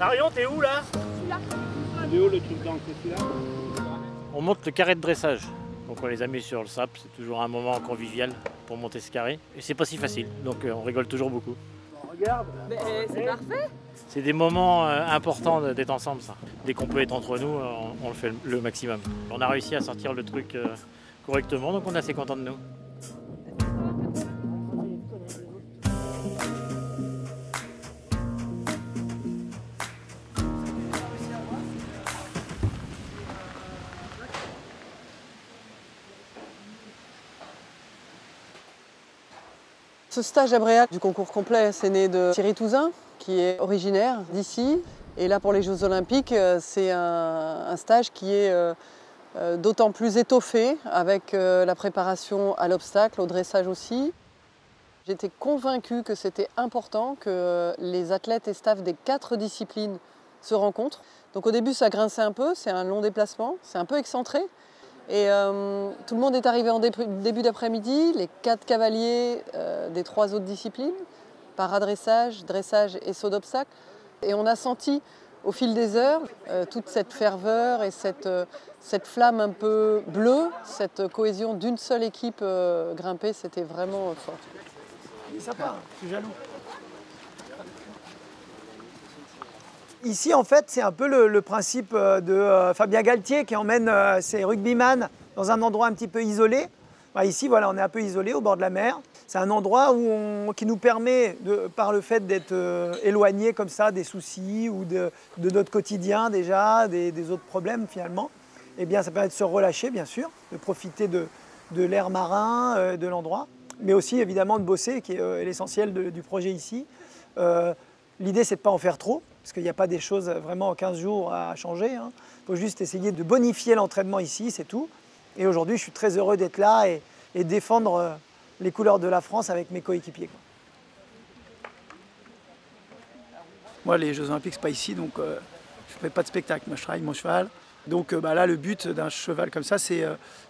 Marion, t'es où là? Celui-là. Il est où le truc d'encre, c'est celui-là? On monte le carré de dressage. Donc on les a mis sur le sable, c'est toujours un moment convivial pour monter ce carré. Et c'est pas si facile, donc on rigole toujours beaucoup. Bon, regarde. C'est parfait. C'est des moments importants d'être ensemble, ça. Dès qu'on peut être entre nous, on le fait le maximum. On a réussi à sortir le truc correctement, donc on est assez content de nous. Ce stage à Bréac du concours complet, c'est né de Thierry Touzin, qui est originaire d'ici. Et là, pour les Jeux Olympiques, c'est un stage qui est d'autant plus étoffé avec la préparation à l'obstacle, au dressage aussi. J'étais convaincue que c'était important que les athlètes et staff des 4 disciplines se rencontrent. Donc au début, ça grinçait un peu, c'est un long déplacement, c'est un peu excentré. Et tout le monde est arrivé en début d'après-midi, les 4 cavaliers des 3 autres disciplines, paradressage, dressage et saut d'obstacle. Et on a senti au fil des heures toute cette ferveur et cette flamme un peu bleue, cette cohésion d'une seule équipe grimpée, c'était vraiment fort. Il est sympa, je suis jaloux. Ici, en fait, c'est un peu le principe de Fabien Galtier qui emmène ses rugbyman dans un endroit un petit peu isolé. Bah, ici, voilà, on est un peu isolé au bord de la mer. C'est un endroit qui nous permet, par le fait d'être éloigné comme ça des soucis ou de notre quotidien déjà, des autres problèmes finalement, eh bien, ça permet de se relâcher, bien sûr, de profiter de l'air marin, de l'endroit, mais aussi évidemment de bosser, qui est l'essentiel du projet ici. L'idée, c'est de ne pas en faire trop, parce qu'il n'y a pas des choses vraiment en 15 jours à changer. Il faut juste essayer de bonifier l'entraînement ici, c'est tout. Et aujourd'hui, je suis très heureux d'être là et défendre les couleurs de la France avec mes coéquipiers. Moi, les Jeux Olympiques, c'est pas ici, donc je ne fais pas de spectacle. Moi, je travaille mon cheval. Donc là, le but d'un cheval comme ça, c'est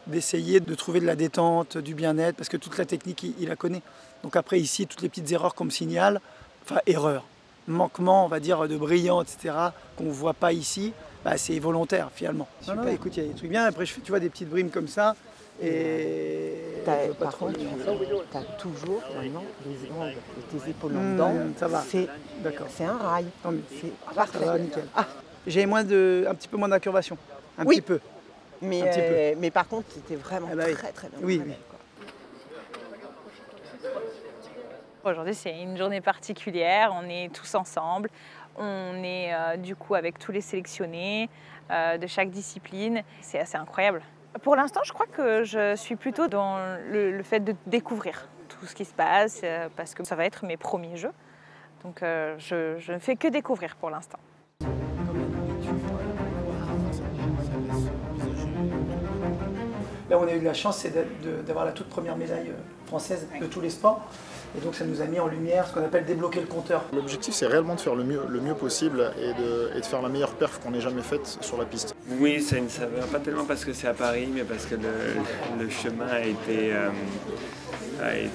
d'essayer de trouver de la détente, du bien-être, parce que toute la technique, il la connaît. Donc après, ici, toutes les petites erreurs qu'on me signale, enfin, erreurs, manquement, on va dire, de brillant, etc., qu'on ne voit pas ici, bah, c'est volontaire, finalement. Non, écoute, il y a des trucs bien. Après, je fais, tu vois, des petites brimes comme ça. Et Par contre, tu as toujours maintenant les angles de tes épaules en dedans. Ça va. C'est un rail. Non, mais c'est parfait. Ça va, nickel. Ah, j'ai un petit peu moins d'incurvation. Un petit peu. Mais par contre, c'était vraiment très bien. Oui. Aujourd'hui, c'est une journée particulière. On est tous ensemble. On est du coup avec tous les sélectionnés de chaque discipline. C'est assez incroyable. Pour l'instant, je crois que je suis plutôt dans le fait de découvrir tout ce qui se passe parce que ça va être mes premiers jeux. Donc je ne fais que découvrir pour l'instant. Là, on a eu de la chance, c'est d'avoir la toute première médaille française de tous les sports. Et donc, ça nous a mis en lumière ce qu'on appelle débloquer le compteur. L'objectif, c'est réellement de faire le mieux possible et de faire la meilleure perf qu'on ait jamais faite sur la piste. Oui, ça a une saveur, pas tellement parce que c'est à Paris, mais parce que le chemin a été je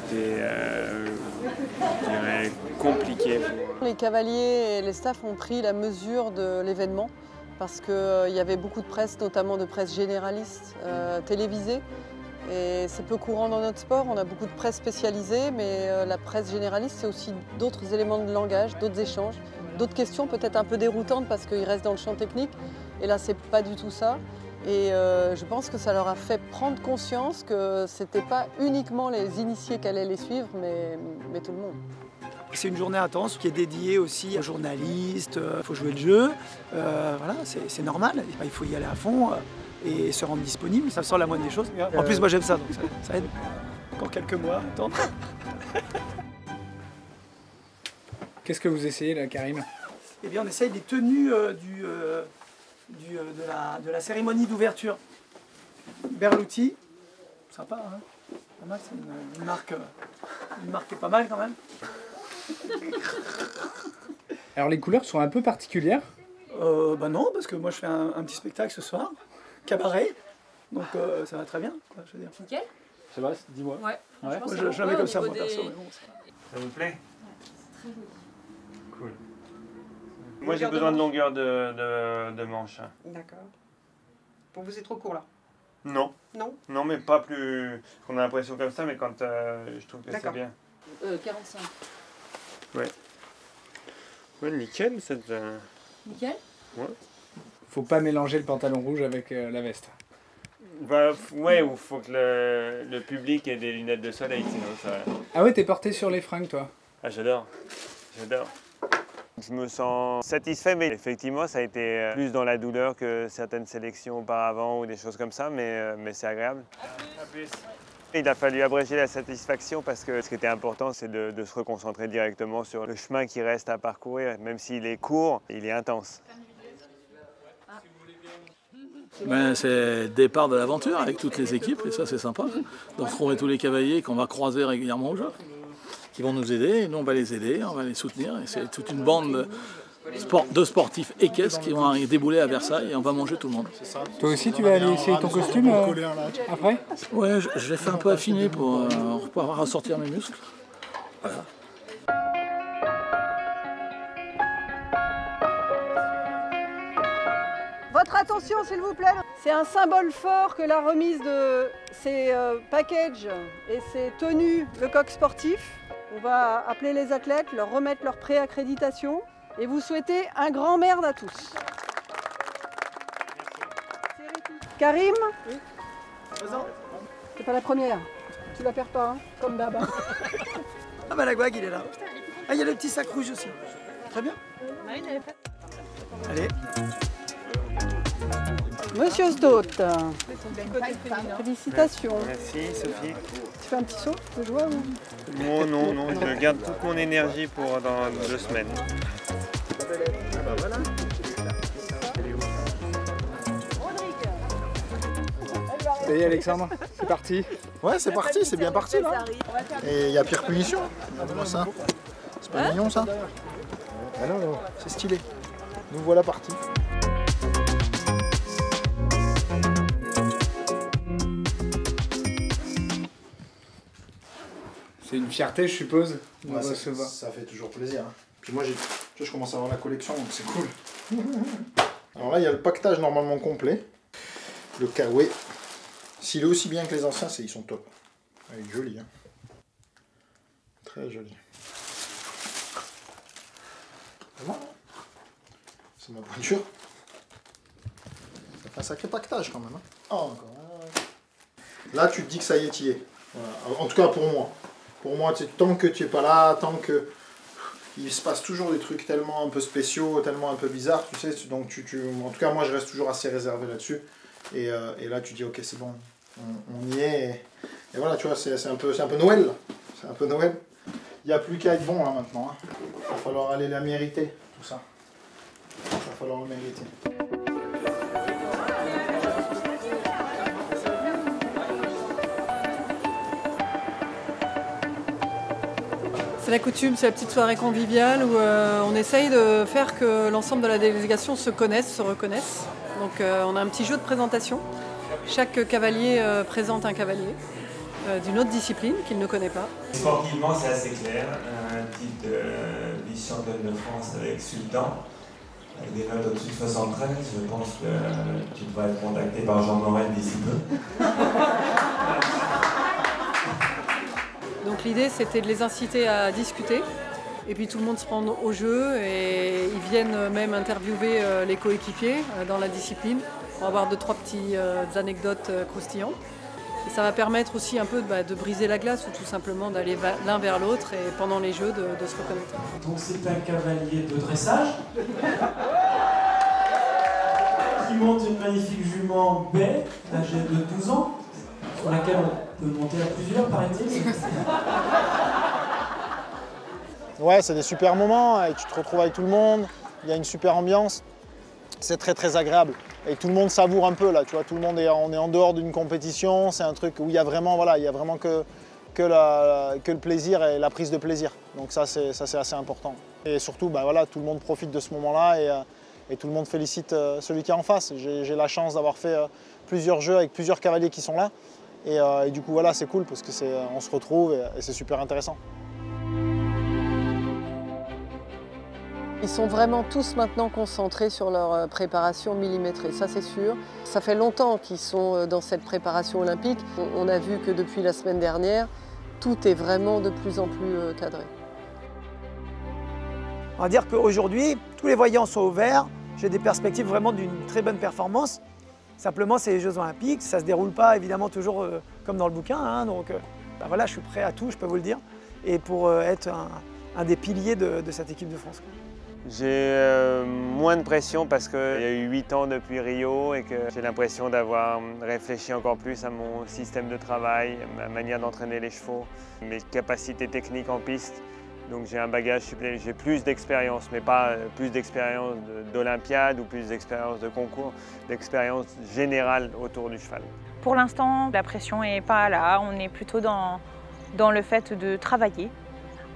dirais, compliqué. Les cavaliers et les staffs ont pris la mesure de l'événement parce qu'il y avait beaucoup de presse, notamment de presse généraliste télévisée. Et c'est peu courant dans notre sport, on a beaucoup de presse spécialisée, mais la presse généraliste, c'est aussi d'autres éléments de langage, d'autres échanges, d'autres questions peut-être un peu déroutantes parce qu'ils restent dans le champ technique. Et là, c'est pas du tout ça. Et je pense que ça leur a fait prendre conscience que c'était pas uniquement les initiés qui allaient les suivre, mais tout le monde. C'est une journée intense qui est dédiée aussi aux journalistes, il faut jouer le jeu, voilà, c'est normal, il faut y aller à fond et se rendre disponible, ça sort la moindre des choses. En plus, moi j'aime ça, donc ça aide. Encore quelques mois, attendre. Qu'est-ce que vous essayez là, Karim? Eh bien, on essaye les tenues de la cérémonie d'ouverture. Berluti, sympa, hein? Pas mal, c'est une marque qui est pas mal quand même. Alors les couleurs sont un peu particulières. Bah non, parce que moi je fais un petit spectacle ce soir, cabaret, donc ça va très bien, quoi, je veux dire. Nickel. Ça va, dis-moi. Ouais. Moi, je la mets comme ça, moi, perso. Mais bon, Ça vous plaît? C'est très joli. Cool. Moi j'ai besoin de longueur de manche. D'accord. Pour vous, c'est trop court là? Non. Non? Non, mais pas plus. On a l'impression comme ça, mais quand je trouve que c'est bien. 45. Ouais. Ouais, nickel cette. Nickel? Ouais. Faut pas mélanger le pantalon rouge avec la veste. Bah, ouais, ou faut que le public ait des lunettes de soleil, sinon ça. Ah ouais, t'es porté sur les fringues, toi? Ah, j'adore. J'adore. Je me sens satisfait, mais effectivement, ça a été plus dans la douleur que certaines sélections auparavant ou des choses comme ça, mais c'est agréable. Il a fallu abréger la satisfaction parce que ce qui était important, c'est de se reconcentrer directement sur le chemin qui reste à parcourir. Même s'il est court, il est intense. Ben, c'est le départ de l'aventure avec toutes les équipes, et ça c'est sympa, de retrouver tous les cavaliers qu'on va croiser régulièrement au jeu, qui vont nous aider, et nous on va les aider, on va les soutenir, et c'est toute une bande de sportifs équestres qui vont débouler à Versailles, et on va manger tout le monde. Toi aussi, tu vas aller essayer ton costume après? Ouais, je l'ai fait un peu affiner pour pouvoir ressortir mes muscles. Voilà. Votre attention s'il vous plaît. C'est un symbole fort que la remise de ces packages et ces tenues le coq sportif. On va appeler les athlètes, leur remettre leur préaccréditation et vous souhaiter un grand merde à tous. Karim? Oui. C'est pas la première. Tu la perds pas, hein, comme d'hab. Ah bah la gouague, il est là. Ah, il y a le petit sac rouge aussi. Très bien. Allez. Monsieur Stott, félicitations. Merci Sophie. Tu fais un petit saut de joie ou... Non, je garde toute mon énergie pour dans 2 semaines. Ça y est, Alexandre, c'est parti. Ouais, c'est parti, c'est bien parti là. Et il y a pire punition. Regarde-moi ça. C'est pas mignon ça? Ah non, c'est stylé. Nous voilà partis. C'est une fierté, je suppose, de Ouais, recevoir. ça fait toujours plaisir. Hein. Puis moi, je commence à avoir la collection, donc c'est cool. Alors là, il y a le pactage normalement complet. Le Kawe. S'il est aussi bien que les anciens, ils sont top. Il est joli. Hein. Très joli. C'est ma pointure. Ça fait un sacré pactage quand même. Hein. Oh, encore. Là, tu te dis que ça y est, t'y es. Voilà. En tout cas, pour moi. Pour moi, tant que tu n'es pas là, tant que... Il se passe toujours des trucs tellement un peu spéciaux, tellement un peu bizarres, tu sais. Donc, en tout cas, moi, je reste toujours assez réservé là-dessus. Et là, tu dis, ok, c'est bon, on y est. Et voilà, tu vois, c'est un peu Noël. C'est un peu Noël. Il n'y a plus qu'à être bon, là, maintenant. Hein. Il va falloir aller la mériter, tout ça. Il va falloir le mériter. C'est la coutume, c'est la petite soirée conviviale où on essaye de faire que l'ensemble de la délégation se connaisse, se reconnaisse. Donc on a un petit jeu de présentation. Chaque cavalier présente un cavalier d'une autre discipline qu'il ne connaît pas. Sportivement, c'est assez clair. Un titre de vice-championne de France avec Sultan, avec des notes au-dessus de 73. Je pense que tu devrais être contacté par Jean Morel d'ici peu. Donc l'idée, c'était de les inciter à discuter. Et puis tout le monde se prend au jeu et ils viennent même interviewer les coéquipiers dans la discipline pour avoir 2-3 petites anecdotes croustillantes. Et ça va permettre aussi un peu de briser la glace ou tout simplement d'aller l'un vers l'autre et pendant les jeux de se reconnaître. Donc c'est un cavalier de dressage qui monte une magnifique jument baie âgée de 12 ans sur laquelle on peut monter à plusieurs, paraît-il. Ouais, c'est des super moments et tu te retrouves avec tout le monde, il y a une super ambiance, c'est très très agréable. Et tout le monde savoure un peu là, tu vois, tout le monde on est en dehors d'une compétition, c'est un truc où il y a vraiment, que le plaisir et la prise de plaisir. Donc ça c'est assez important. Et surtout, tout le monde profite de ce moment-là et tout le monde félicite celui qui est en face. J'ai la chance d'avoir fait plusieurs jeux avec plusieurs cavaliers qui sont là. Et du coup, voilà, c'est cool parce qu'on se retrouve et c'est super intéressant. Ils sont vraiment tous maintenant concentrés sur leur préparation millimétrée, ça c'est sûr. Ça fait longtemps qu'ils sont dans cette préparation olympique. On a vu que depuis la semaine dernière, tout est vraiment de plus en plus cadré. On va dire qu'aujourd'hui, tous les voyants sont au vert. J'ai des perspectives vraiment d'une très bonne performance. Simplement, c'est les Jeux Olympiques. Ça ne se déroule pas évidemment toujours comme dans le bouquin. Hein, donc voilà, je suis prêt à tout, je peux vous le dire. Et pour être un des piliers de cette équipe de France. J'ai moins de pression parce qu'il y a eu 8 ans depuis Rio et que j'ai l'impression d'avoir réfléchi encore plus à mon système de travail, ma manière d'entraîner les chevaux, mes capacités techniques en piste. Donc j'ai un bagage supplémentaire, j'ai plus d'expérience, mais pas plus d'expérience d'Olympiade ou plus d'expérience de concours, d'expérience générale autour du cheval. Pour l'instant, la pression n'est pas là, on est plutôt dans le fait de travailler.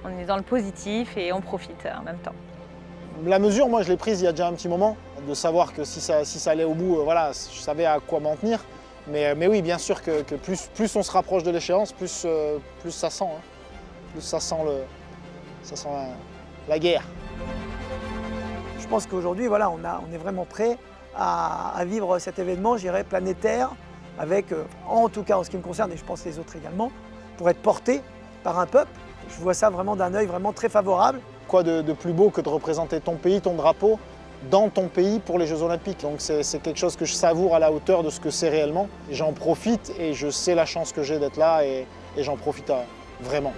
On est dans le positif et on profite en même temps. La mesure, moi je l'ai prise il y a déjà un petit moment, de savoir que si ça allait au bout, voilà, je savais à quoi m'en tenir. Mais oui, bien sûr que plus on se rapproche de l'échéance, plus ça sent. Hein. Plus ça sent la guerre. Je pense qu'aujourd'hui, voilà, on est vraiment prêt à vivre cet événement, je dirais, planétaire, avec, en tout cas en ce qui me concerne, et je pense les autres également, pour être porté par un peuple. Je vois ça vraiment d'un œil vraiment très favorable. Quoi de plus beau que de représenter ton pays, ton drapeau, dans ton pays pour les Jeux Olympiques. Donc c'est quelque chose que je savoure à la hauteur de ce que c'est réellement. J'en profite et je sais la chance que j'ai d'être là et j'en profite vraiment.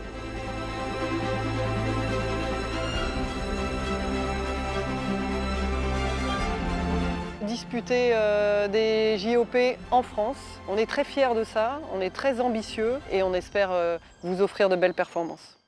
Disputer des JOP en France, on est très fiers de ça, on est très ambitieux et on espère vous offrir de belles performances.